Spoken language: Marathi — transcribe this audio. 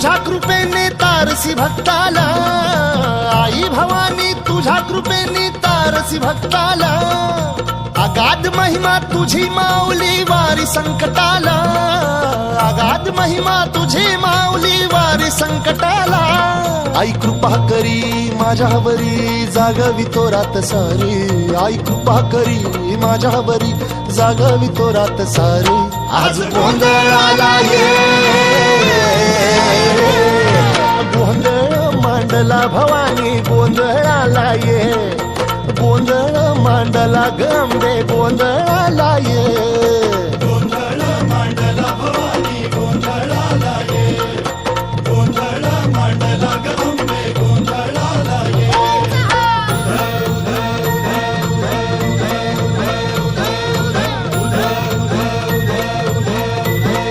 तुझ्या कृपेने तारसी भक्ताला, आई भवानी तुझ्या कृपेने तारसी भक्ताला, अगाध महिमा तुझी माऊली वारी संकटाला, अगाध महिमा तुझी माऊली वारी संकटाला. आई कृपा करी माझ्यावरी जागवी तो रात सारी, आई कृपा करी माझ्यावरी जागवी तो रात सारी. आज गोंधळाला ये, गोंधळ मांडला भवानी गोंधळाला ये, गोंधळ मांडला गंबे गोंधळाला ये.